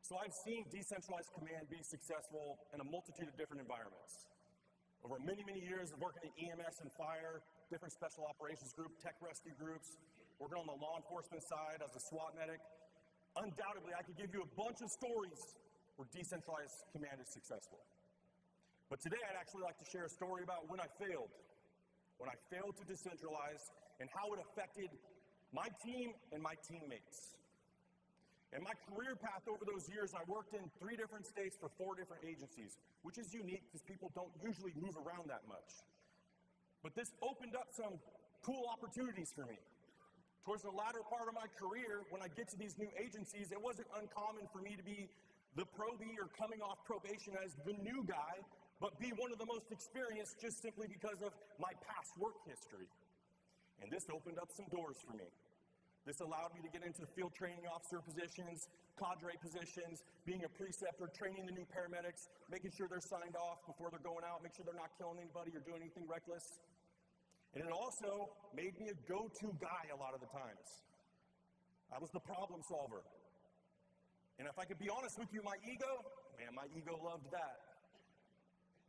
So I've seen decentralized command be successful in a multitude of different environments. Over many, many years of working in EMS and fire, different special operations group, tech rescue groups, working on the law enforcement side as a SWAT medic, undoubtedly I could give you a bunch of stories where decentralized command is successful. But today I'd actually like to share a story about when I failed to decentralize and how it affected my team and my teammates. In my career path over those years, I worked in 3 different states for 4 different agencies, which is unique because people don't usually move around that much. But this opened up some cool opportunities for me. Towards the latter part of my career, when I get to these new agencies, it wasn't uncommon for me to be the probie or coming off probation as the new guy, but be one of the most experienced just simply because of my past work history. And this opened up some doors for me. This allowed me to get into field training officer positions, cadre positions, being a preceptor, training the new paramedics, making sure they're signed off before they're going out, make sure they're not killing anybody or doing anything reckless. And it also made me a go-to guy a lot of the times. I was the problem solver. And if I could be honest with you, my ego loved that.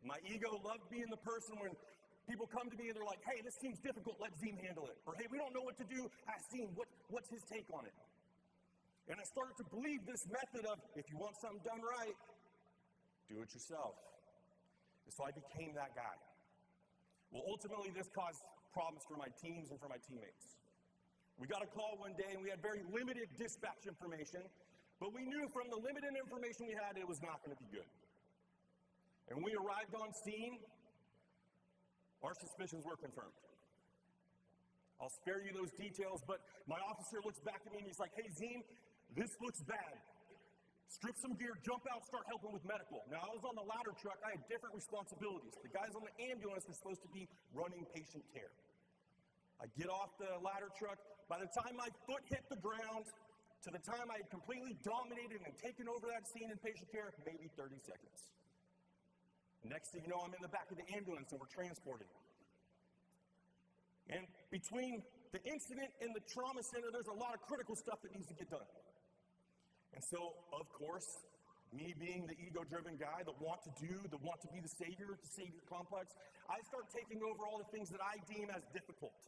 My ego loved being the person when people come to me and they're like, hey, this seems difficult, let Ziem handle it. Or hey, we don't know what to do, ask Ziem, what's his take on it? And I started to believe this method of, if you want something done right, do it yourself. And so I became that guy. Well, ultimately, this caused problems for my teams and for my teammates. We got a call one day and we had very limited dispatch information, but we knew from the limited information we had, it was not going to be good. And when we arrived on scene, our suspicions were confirmed. I'll spare you those details, but my officer looks back at me and he's like, hey, Ziem, this looks bad. Strip some gear, jump out, start helping with medical. Now, I was on the ladder truck. I had different responsibilities. The guys on the ambulance were supposed to be running patient care. I get off the ladder truck. By the time my foot hit the ground, to the time I had completely dominated and taken over that scene in patient care, maybe 30 seconds. Next thing you know, I'm in the back of the ambulance and we're transporting. And between the incident and the trauma center, there's a lot of critical stuff that needs to get done. And so, of course, me being the ego-driven guy, the want to do, the want to be the savior complex, I start taking over all the things that I deem as difficult.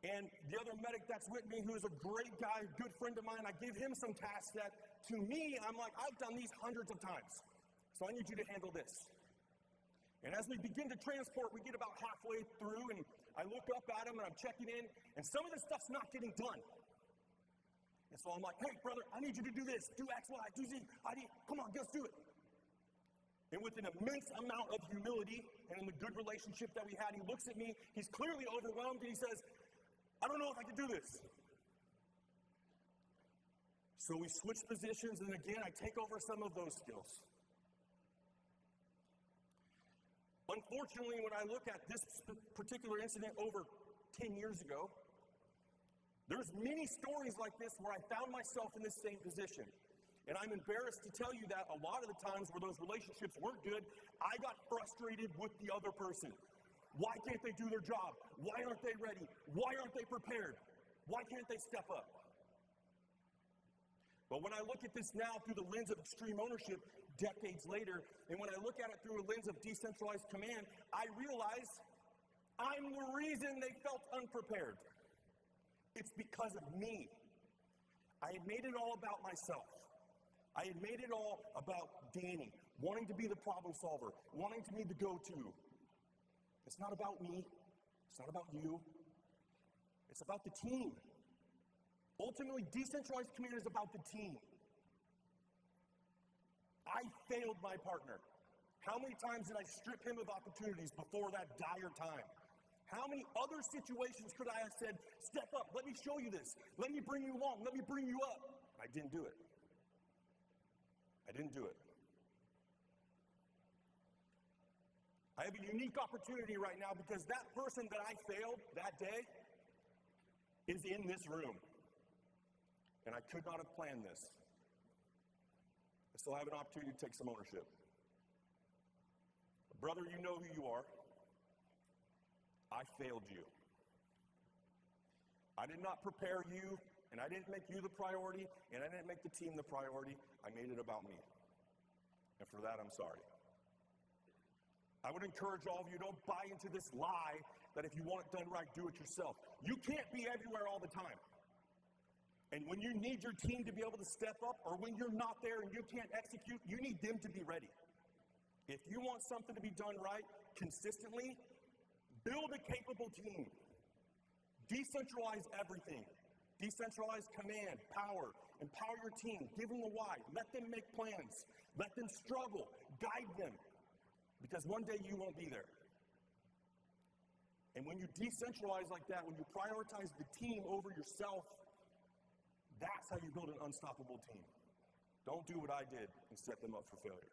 And the other medic that's with me, who is a great guy, a good friend of mine, I give him some tasks that, to me, I'm like, I've done these hundreds of times. So I need you to handle this. And as we begin to transport, we get about halfway through, and I look up at him, and I'm checking in, and some of this stuff's not getting done. And so I'm like, hey, brother, I need you to do this. Do X, Y, do Z. Come on, let's do it. And with an immense amount of humility and in the good relationship that we had, he looks at me. He's clearly overwhelmed, and he says, I don't know if I can do this. So we switch positions, and again, I take over some of those skills. Unfortunately, when I look at this particular incident over 10 years ago, there's many stories like this where I found myself in this same position. And I'm embarrassed to tell you that a lot of the times where those relationships weren't good, I got frustrated with the other person. Why can't they do their job? Why aren't they ready? Why aren't they prepared? Why can't they step up? But when I look at this now through the lens of extreme ownership, decades later, and when I look at it through a lens of decentralized command, I realize I'm the reason they felt unprepared. It's because of me. I had made it all about myself. I had made it all about Danny, wanting to be the problem solver, wanting to be the go-to. It's not about me. It's not about you. It's about the team. Ultimately, decentralized command is about the team. I failed my partner. How many times did I strip him of opportunities before that dire time? How many other situations could I have said, step up, let me show you this, let me bring you along, let me bring you up? I didn't do it. I didn't do it. I have a unique opportunity right now because that person that I failed that day is in this room. And I could not have planned this. I still have an opportunity to take some ownership. Brother, you know who you are. I failed you. I did not prepare you And I didn't make you the priority, and I didn't make the team the priority. I made it about me. And for that, I'm sorry. I would encourage all of you, don't buy into this lie that if you want it done right, do it yourself. You can't be everywhere all the time. And when you need your team to be able to step up, or when you're not there and you can't execute, you need them to be ready. If you want something to be done right consistently, build a capable team. Decentralize everything. Decentralize command, power, empower your team, give them the why, let them make plans, let them struggle, guide them, because one day you won't be there. And when you decentralize like that, when you prioritize the team over yourself, that's how you build an unstoppable team. Don't do what I did and set them up for failure.